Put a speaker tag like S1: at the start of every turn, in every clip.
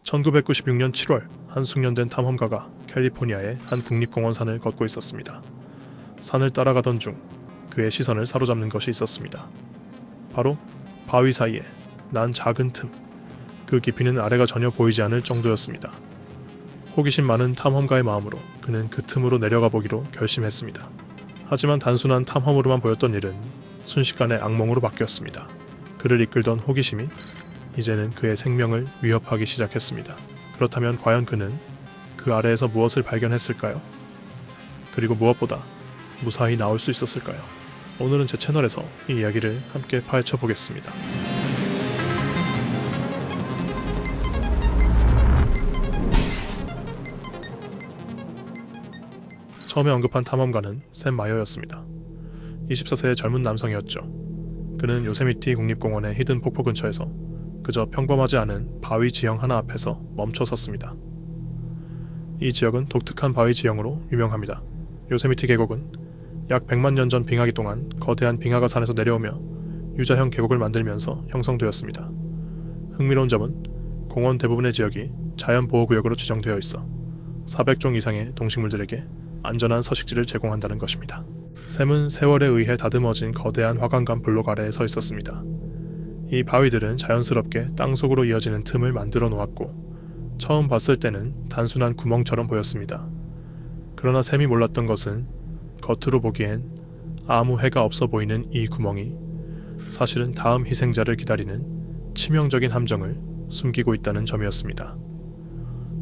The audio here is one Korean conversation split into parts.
S1: 1996년 7월 한 숙련된 탐험가가 캘리포니아의 한 국립공원 산을 걷고 있었습니다. 산을 따라가던 중 그의 시선을 사로잡는 것이 있었습니다. 바로 바위 사이에 난 작은 틈. 그 깊이는 아래가 전혀 보이지 않을 정도였습니다. 호기심 많은 탐험가의 마음으로 그는 그 틈으로 내려가 보기로 결심했습니다. 하지만 단순한 탐험으로만 보였던 일은 순식간에 악몽으로 바뀌었습니다. 그를 이끌던 호기심이 이제는 그의 생명을 위협하기 시작했습니다. 그렇다면 과연 그는 그 아래에서 무엇을 발견했을까요? 그리고 무엇보다 무사히 나올 수 있었을까요? 오늘은 제 채널에서 이 이야기를 함께 파헤쳐 보겠습니다. 처음에 언급한 탐험가는 샘 마이어였습니다. 24세의 젊은 남성이었죠. 그는 요세미티 국립공원의 히든 폭포 근처에서 그저 평범하지 않은 바위 지형 하나 앞에서 멈춰 섰습니다. 이 지역은 독특한 바위 지형으로 유명합니다. 요세미티 계곡은 약 100만 년 전 빙하기 동안 거대한 빙하가 산에서 내려오며 유자형 계곡을 만들면서 형성되었습니다. 흥미로운 점은 공원 대부분의 지역이 자연보호구역으로 지정되어 있어 400종 이상의 동식물들에게 안전한 서식지를 제공한다는 것입니다. 샘은 세월에 의해 다듬어진 거대한 화강간 블록 아래에 서 있었습니다. 이 바위들은 자연스럽게 땅속으로 이어지는 틈을 만들어 놓았고 처음 봤을 때는 단순한 구멍처럼 보였습니다. 그러나 샘이 몰랐던 것은 겉으로 보기엔 아무 해가 없어 보이는 이 구멍이 사실은 다음 희생자를 기다리는 치명적인 함정을 숨기고 있다는 점이었습니다.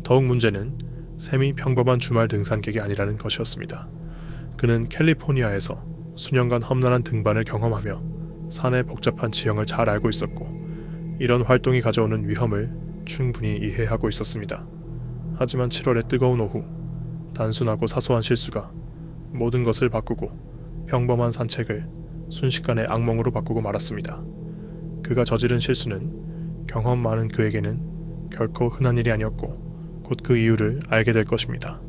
S1: 더욱 문제는 샘이 평범한 주말 등산객이 아니라는 것이었습니다. 그는 캘리포니아에서 수년간 험난한 등반을 경험하며 산의 복잡한 지형을 잘 알고 있었고 이런 활동이 가져오는 위험을 충분히 이해하고 있었습니다. 하지만 7월의 뜨거운 오후, 단순하고 사소한 실수가 모든 것을 바꾸고 평범한 산책을 순식간에 악몽으로 바꾸고 말았습니다. 그가 저지른 실수는 경험 많은 그에게는 결코 흔한 일이 아니었고 곧 그 이유를 알게 될 것입니다.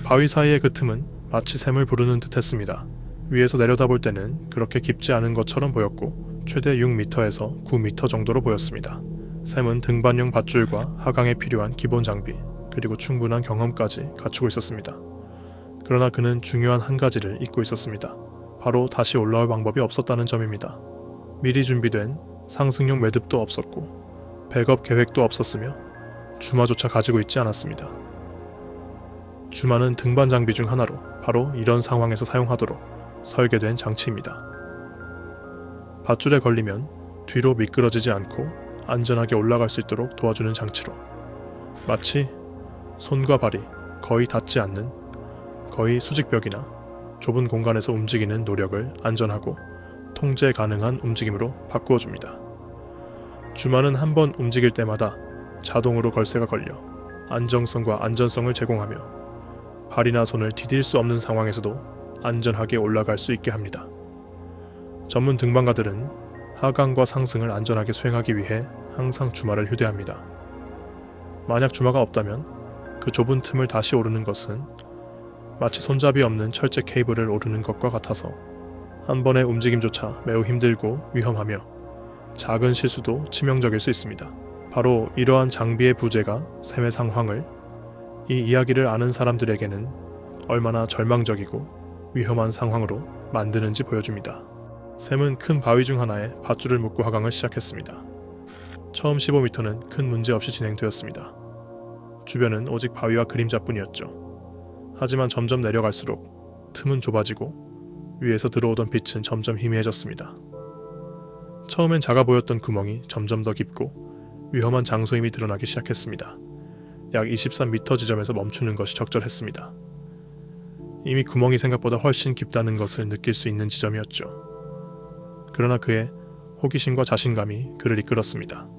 S1: 바위 사이의 그 틈은 마치 샘을 부르는 듯 했습니다. 위에서 내려다볼 때는 그렇게 깊지 않은 것처럼 보였고 최대 6m에서 9m 정도로 보였습니다. 샘은 등반용 밧줄과 하강에 필요한 기본 장비 그리고 충분한 경험까지 갖추고 있었습니다. 그러나 그는 중요한 한 가지를 잊고 있었습니다. 바로 다시 올라올 방법이 없었다는 점입니다. 미리 준비된 상승용 매듭도 없었고 백업 계획도 없었으며 주마조차 가지고 있지 않았습니다. 주마는 등반 장비 중 하나로 바로 이런 상황에서 사용하도록 설계된 장치입니다. 밧줄에 걸리면 뒤로 미끄러지지 않고 안전하게 올라갈 수 있도록 도와주는 장치로 마치 손과 발이 거의 닿지 않는 거의 수직벽이나 좁은 공간에서 움직이는 노력을 안전하고 통제 가능한 움직임으로 바꾸어줍니다. 주마는 한 번 움직일 때마다 자동으로 걸쇠가 걸려 안정성과 안전성을 제공하며 발이나 손을 디딜 수 없는 상황에서도 안전하게 올라갈 수 있게 합니다. 전문 등반가들은 하강과 상승을 안전하게 수행하기 위해 항상 주마를 휴대합니다. 만약 주마가 없다면 그 좁은 틈을 다시 오르는 것은 마치 손잡이 없는 철제 케이블을 오르는 것과 같아서 한 번의 움직임조차 매우 힘들고 위험하며 작은 실수도 치명적일 수 있습니다. 바로 이러한 장비의 부재가 샘의 상황을 이 이야기를 아는 사람들에게는 얼마나 절망적이고 위험한 상황으로 만드는지 보여줍니다. 샘은 큰 바위 중 하나에 밧줄을 묶고 하강을 시작했습니다. 처음 15m는 큰 문제 없이 진행되었습니다. 주변은 오직 바위와 그림자뿐이었죠. 하지만 점점 내려갈수록 틈은 좁아지고 위에서 들어오던 빛은 점점 희미해졌습니다. 처음엔 작아 보였던 구멍이 점점 더 깊고 위험한 장소임이 드러나기 시작했습니다. 약 23m 지점에서 멈추는 것이 적절했습니다. 이미 구멍이 생각보다 훨씬 깊다는 것을 느낄 수 있는 지점이었죠. 그러나 그의 호기심과 자신감이 그를 이끌었습니다.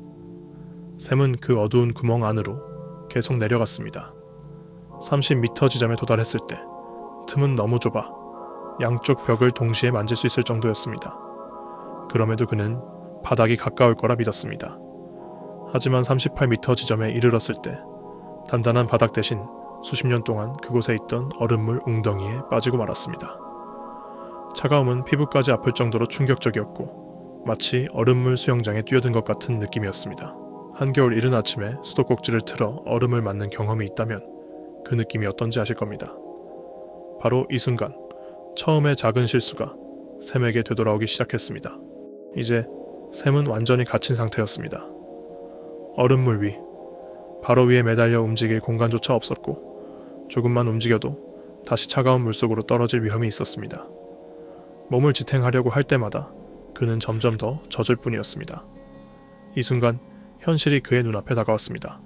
S1: 샘은 그 어두운 구멍 안으로 계속 내려갔습니다. 30m 지점에 도달했을 때 틈은 너무 좁아 양쪽 벽을 동시에 만질 수 있을 정도였습니다. 그럼에도 그는 바닥이 가까울 거라 믿었습니다. 하지만 38m 지점에 이르렀을 때 단단한 바닥 대신 수십 년 동안 그곳에 있던 얼음물 웅덩이에 빠지고 말았습니다. 차가움은 피부까지 아플 정도로 충격적이었고 마치 얼음물 수영장에 뛰어든 것 같은 느낌이었습니다. 한겨울 이른 아침에 수도꼭지를 틀어 얼음을 맞는 경험이 있다면 그 느낌이 어떤지 아실 겁니다. 바로 이 순간 처음의 작은 실수가 샘에게 되돌아오기 시작했습니다. 이제 샘은 완전히 갇힌 상태였습니다. 얼음물 위, 바로 위에 매달려 움직일 공간조차 없었고 조금만 움직여도 다시 차가운 물속으로 떨어질 위험이 있었습니다. 몸을 지탱하려고 할 때마다 그는 점점 더 젖을 뿐이었습니다. 이 순간 현실이 그의 눈앞에 다가왔습니다.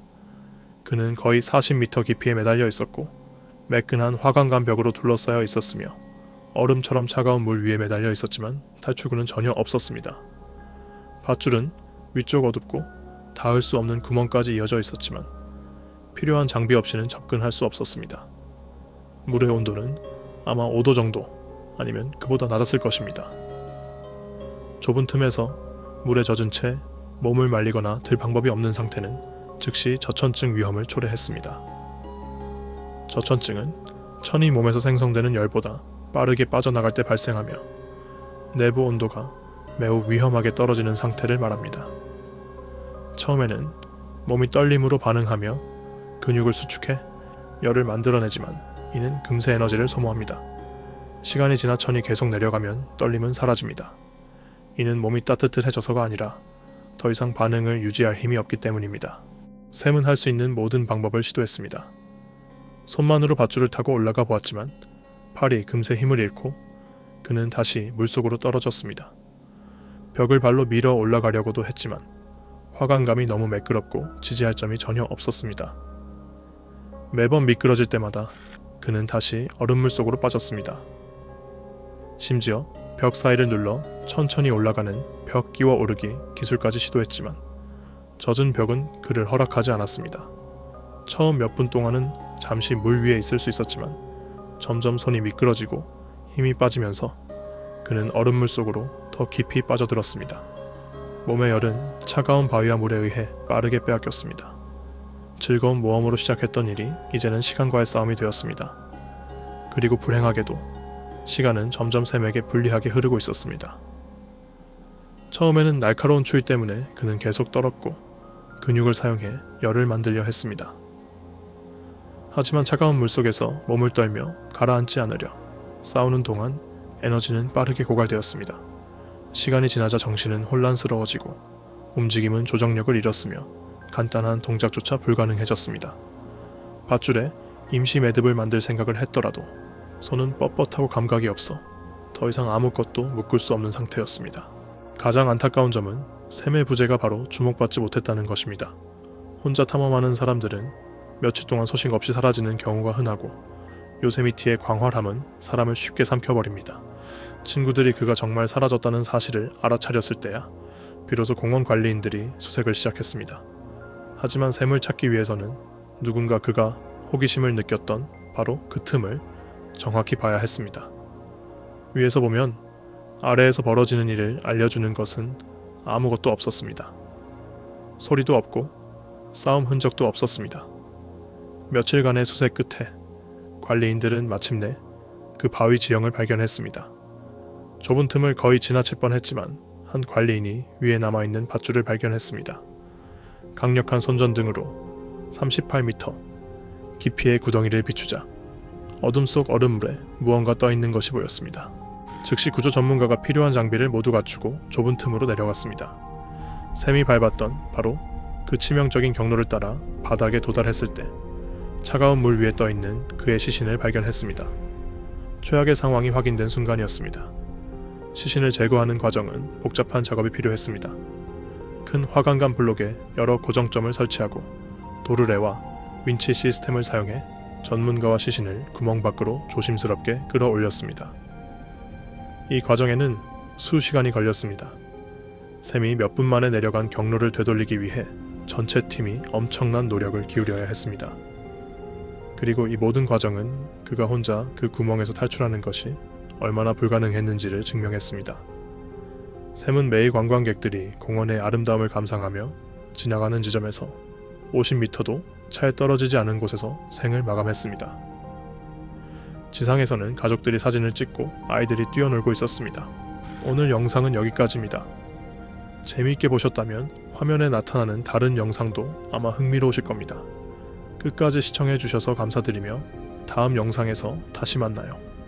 S1: 그는 거의 40m 깊이에 매달려 있었고 매끈한 화강간 벽으로 둘러싸여 있었으며 얼음처럼 차가운 물 위에 매달려 있었지만 탈출구는 전혀 없었습니다. 밧줄은 위쪽 어둡고 닿을 수 없는 구멍까지 이어져 있었지만 필요한 장비 없이는 접근할 수 없었습니다. 물의 온도는 아마 5도 정도 아니면 그보다 낮았을 것입니다. 좁은 틈에서 물에 젖은 채 몸을 말리거나 들 방법이 없는 상태는 즉시 저천증 위험을 초래했습니다. 저천증은 천이 몸에서 생성되는 열보다 빠르게 빠져나갈 때 발생하며 내부 온도가 매우 위험하게 떨어지는 상태를 말합니다. 처음에는 몸이 떨림으로 반응하며 근육을 수축해 열을 만들어내지만 이는 금세 에너지를 소모합니다. 시간이 지나 천이 계속 내려가면 떨림은 사라집니다. 이는 몸이 따뜻해져서가 아니라 더 이상 반응을 유지할 힘이 없기 때문입니다. 샘은 할 수 있는 모든 방법을 시도했습니다. 손만으로 밧줄을 타고 올라가 보았지만 팔이 금세 힘을 잃고 그는 다시 물속으로 떨어졌습니다. 벽을 발로 밀어 올라가려고도 했지만 화강감이 너무 매끄럽고 지지할 점이 전혀 없었습니다. 매번 미끄러질 때마다 그는 다시 얼음물 속으로 빠졌습니다. 심지어 벽 사이를 눌러 천천히 올라가는 벽 끼워 오르기 기술까지 시도했지만 젖은 벽은 그를 허락하지 않았습니다. 처음 몇 분 동안은 잠시 물 위에 있을 수 있었지만 점점 손이 미끄러지고 힘이 빠지면서 그는 얼음물 속으로 더 깊이 빠져들었습니다. 몸의 열은 차가운 바위와 물에 의해 빠르게 빼앗겼습니다. 즐거운 모험으로 시작했던 일이 이제는 시간과의 싸움이 되었습니다. 그리고 불행하게도 시간은 점점 샘에게 불리하게 흐르고 있었습니다. 처음에는 날카로운 추위 때문에 그는 계속 떨었고 근육을 사용해 열을 만들려 했습니다. 하지만 차가운 물속에서 몸을 떨며 가라앉지 않으려 싸우는 동안 에너지는 빠르게 고갈되었습니다. 시간이 지나자 정신은 혼란스러워지고 움직임은 조정력을 잃었으며 간단한 동작조차 불가능해졌습니다. 밧줄에 임시 매듭을 만들 생각을 했더라도 손은 뻣뻣하고 감각이 없어 더 이상 아무것도 묶을 수 없는 상태였습니다. 가장 안타까운 점은 샘의 부재가 바로 주목받지 못했다는 것입니다. 혼자 탐험하는 사람들은 며칠 동안 소식 없이 사라지는 경우가 흔하고 요세미티의 광활함은 사람을 쉽게 삼켜버립니다. 친구들이 그가 정말 사라졌다는 사실을 알아차렸을 때야 비로소 공원 관리인들이 수색을 시작했습니다. 하지만 샘을 찾기 위해서는 누군가 그가 호기심을 느꼈던 바로 그 틈을 정확히 봐야 했습니다. 위에서 보면 아래에서 벌어지는 일을 알려주는 것은 아무것도 없었습니다. 소리도 없고 싸움 흔적도 없었습니다. 며칠간의 수색 끝에 관리인들은 마침내 그 바위 지형을 발견했습니다. 좁은 틈을 거의 지나칠 뻔했지만 한 관리인이 위에 남아있는 밧줄을 발견했습니다. 강력한 손전등으로 38m 깊이의 구덩이를 비추자 어둠 속 얼음물에 무언가 떠있는 것이 보였습니다. 즉시 구조 전문가가 필요한 장비를 모두 갖추고 좁은 틈으로 내려갔습니다. 샘이 밟았던 바로 그 치명적인 경로를 따라 바닥에 도달했을 때 차가운 물 위에 떠있는 그의 시신을 발견했습니다. 최악의 상황이 확인된 순간이었습니다. 시신을 제거하는 과정은 복잡한 작업이 필요했습니다. 큰 화강간 블록에 여러 고정점을 설치하고 도르래와 윈치 시스템을 사용해 전문가와 시신을 구멍 밖으로 조심스럽게 끌어올렸습니다. 이 과정에는 수시간이 걸렸습니다. 샘이 몇 분 만에 내려간 경로를 되돌리기 위해 전체 팀이 엄청난 노력을 기울여야 했습니다. 그리고 이 모든 과정은 그가 혼자 그 구멍에서 탈출하는 것이 얼마나 불가능했는지를 증명했습니다. 샘은 매일 관광객들이 공원의 아름다움을 감상하며 지나가는 지점에서 50m도 차에 떨어지지 않은 곳에서 생을 마감했습니다. 지상에서는 가족들이 사진을 찍고 아이들이 뛰어놀고 있었습니다. 오늘 영상은 여기까지입니다. 재미있게 보셨다면 화면에 나타나는 다른 영상도 아마 흥미로우실 겁니다. 끝까지 시청해 주셔서 감사드리며 다음 영상에서 다시 만나요.